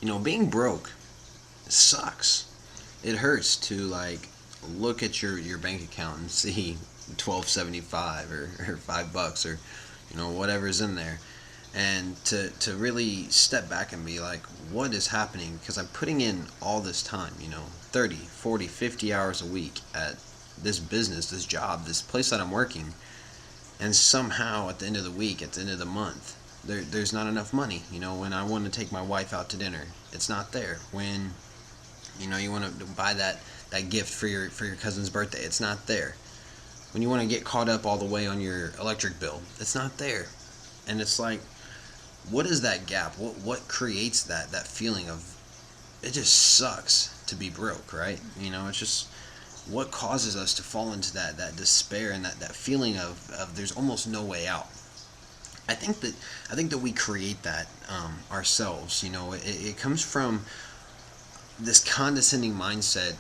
Being broke sucks. It hurts to look at your bank account and see 12.75 or $5 or whatever's in there, and to really step back and be like, what is happening? Because I'm putting in all this time, 30, 40, 50 hours a week at this business, this job, this place that I'm working, and somehow at the end of the week, at the end of the month, there's not enough money. When I want to take my wife out to dinner, it's not there. When you want to buy that gift for your cousin's birthday, it's not there. When you want to get caught up all the way on your electric bill, it's not there. And it's like, what is that gap? What creates that feeling of, it just sucks to be broke, right? It's just, what causes us to fall into that despair and that feeling of there's almost no way out. I think that we create that ourselves. It comes from this condescending mindset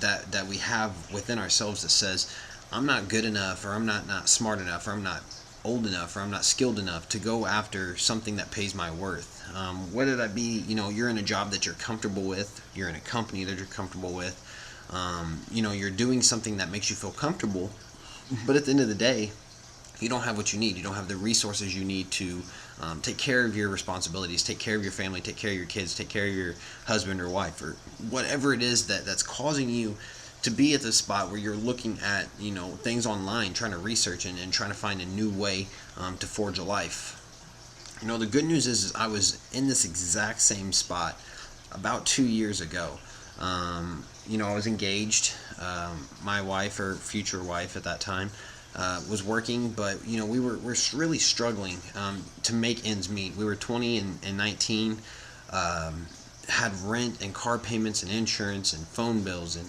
that we have within ourselves that says, I'm not good enough, or I'm not smart enough, or I'm not old enough, or I'm not skilled enough to go after something that pays my worth. Whether that be, you're in a job that you're comfortable with, you're in a company that you're comfortable with, you're doing something that makes you feel comfortable, but at the end of the day, you don't have what you need. You don't have the resources you need to take care of your responsibilities, take care of your family, take care of your kids, take care of your husband or wife, or whatever it is that's causing you to be at this spot where you're looking at things online, trying to research and trying to find a new way to forge a life. The good news is I was in this exact same spot about 2 years ago. I was engaged. My wife, or future wife at that time, was working, but we're really struggling to make ends meet. We were 20 and 19, had rent and car payments and insurance and phone bills and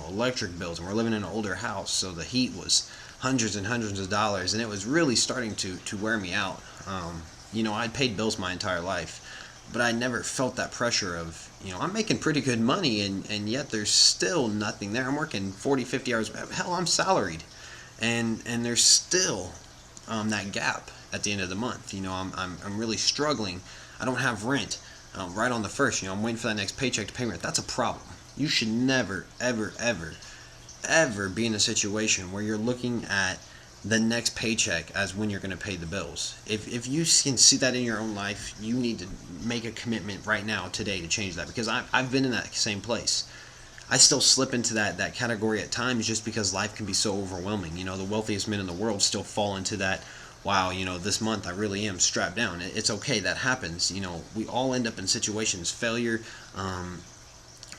electric bills, and we're living in an older house, so the heat was hundreds and hundreds of dollars, and it was really starting to wear me out. I'd paid bills my entire life, but I never felt that pressure of, I'm making pretty good money, and yet there's still nothing there. I'm working 40, 50 hours. Hell, I'm salaried. And there's still that gap at the end of the month. I'm really struggling. I don't have rent right on the first. I'm waiting for that next paycheck to pay rent. That's a problem. You should never, ever, ever, ever be in a situation where you're looking at the next paycheck as when you're going to pay the bills. If you can see that in your own life, you need to make a commitment right now, today, to change that, because I've been in that same place. I still slip into that category at times, just because life can be so overwhelming. The wealthiest men in the world still fall into that, wow, this month I really am strapped down. It's okay, that happens. We all end up in situations. Failure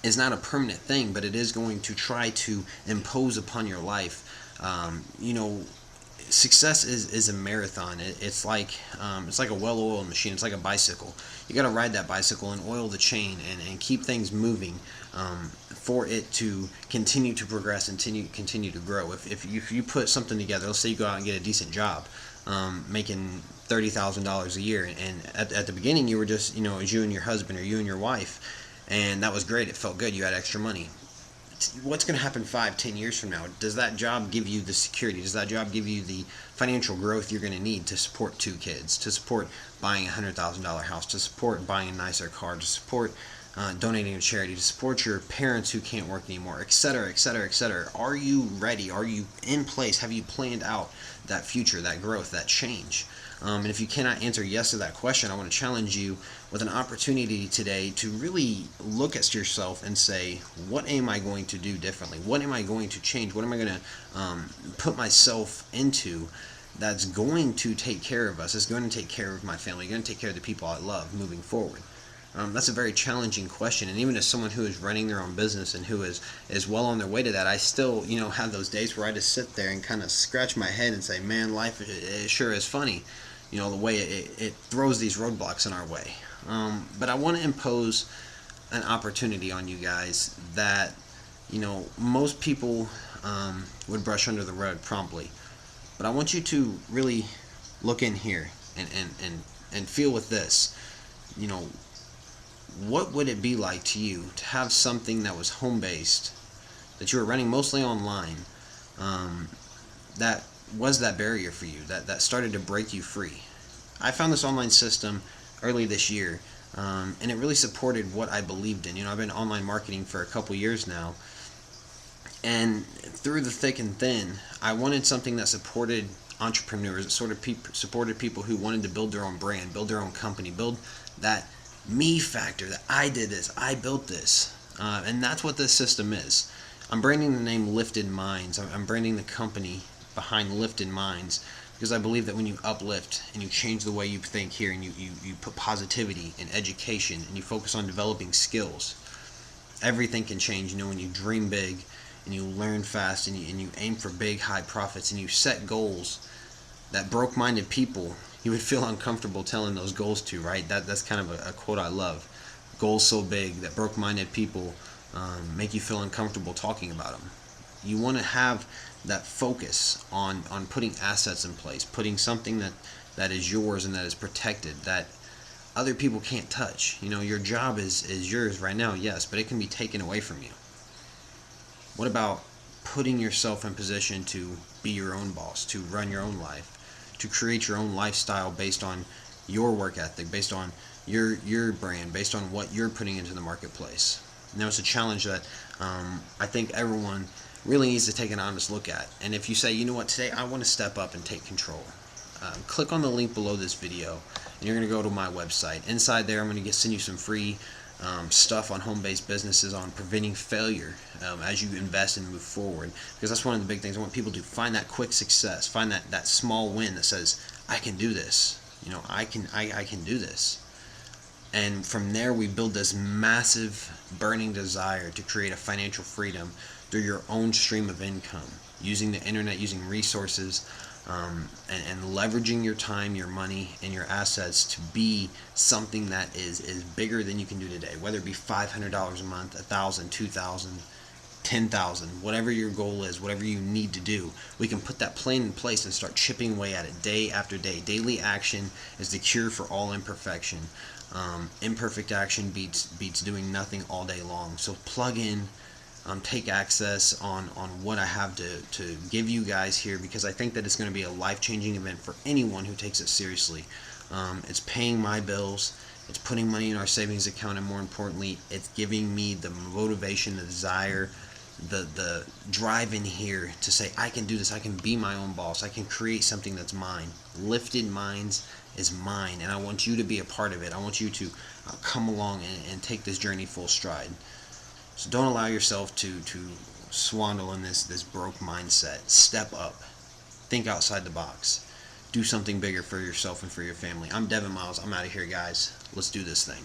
is not a permanent thing, but it is going to try to impose upon your life. Success is a marathon. It's like a well-oiled machine. It's like a bicycle. You got to ride that bicycle and oil the chain and keep things moving for it to continue to progress and continue to grow. If you put something together, let's say you go out and get a decent job, making $30,000 a year, and at the beginning you were just, it was you and your husband or you and your wife, and that was great. It felt good. You had extra money. What's going to happen 5-10 years from now? Does that job give you the security? Does that job give you the financial growth you're going to need to support 2 kids, to support buying a $100,000 house, to support buying a nicer car, to support donating to charity, to support your parents who can't work anymore, etc., etc., etc.? Are you ready? Are you in place? Have you planned out that future, that growth, that change? And if you cannot answer yes to that question, I want to challenge you with an opportunity today to really look at yourself and say, what am I going to do differently? What am I going to change? What am I going to put myself into that's going to take care of us, is going to take care of my family, going to take care of the people I love moving forward? That's a very challenging question, and even as someone who is running their own business and who is well on their way to that, I still have those days where I just sit there and kind of scratch my head and say, man, life it sure is funny, the way it throws these roadblocks in our way. But I want to impose an opportunity on you guys that most people would brush under the rug promptly, but I want you to really look in here and feel with this. What would it be like to you to have something that was home-based, that you were running mostly online, that was that barrier for you, that started to break you free? I found this online system early this year and it really supported what I believed in. I've been online marketing for a couple years now, and through the thick and thin, I wanted something that supported entrepreneurs, that sort of supported people who wanted to build their own brand, build their own company, build that me factor, that I did this, I built this. And that's what this system is. I'm branding the name Lifted Mindz. I'm branding the company behind Lifted Mindz because I believe that when you uplift and you change the way you think here, and you put positivity and education and you focus on developing skills, everything can change. When you dream big and you learn fast and you aim for big, high profits and you set goals that broke-minded people, you would feel uncomfortable telling those goals to, right? That's kind of a quote I love. Goals so big that broke-minded people make you feel uncomfortable talking about them. You want to have that focus on putting assets in place, putting something that is yours and that is protected, that other people can't touch. Your job is yours right now, yes, but it can be taken away from you. What about putting yourself in position to be your own boss, to run your own life, to create your own lifestyle based on your work ethic, based on your brand, based on what you're putting into the marketplace? It's a challenge that I think everyone really needs to take an honest look at. And if you say, today I want to step up and take control, click on the link below this video, and you're going to go to my website. Inside there, I'm going to send you some free stuff on home-based businesses, on preventing failure as you invest and move forward, because that's one of the big things I want people to find. That quick success, find that small win that says, I can do this. I can do this. And from there, we build this massive burning desire to create a financial freedom through your own stream of income, using the internet, using resources, and leveraging your time, your money, and your assets to be something that is bigger than you can do today. Whether it be $500 a month, $1,000, $2,000, $10,000, whatever your goal is, whatever you need to do, we can put that plan in place and start chipping away at it day after day. Daily action is the cure for all imperfection. Imperfect action beats doing nothing all day long. So plug in, take access on what I have to give you guys here, because I think that it's going to be a life-changing event for anyone who takes it seriously. It's paying my bills, it's putting money in our savings account, and more importantly, it's giving me the motivation, the desire, the drive in here to say, I can do this, I can be my own boss, I can create something that's mine. Lifted Mindz is mine, and I want you to be a part of it. I want you to come along and take this journey full stride. So don't allow yourself to swindle in this broke mindset. Step up. Think outside the box. Do something bigger for yourself and for your family. I'm Devin Miles. I'm out of here, guys. Let's do this thing.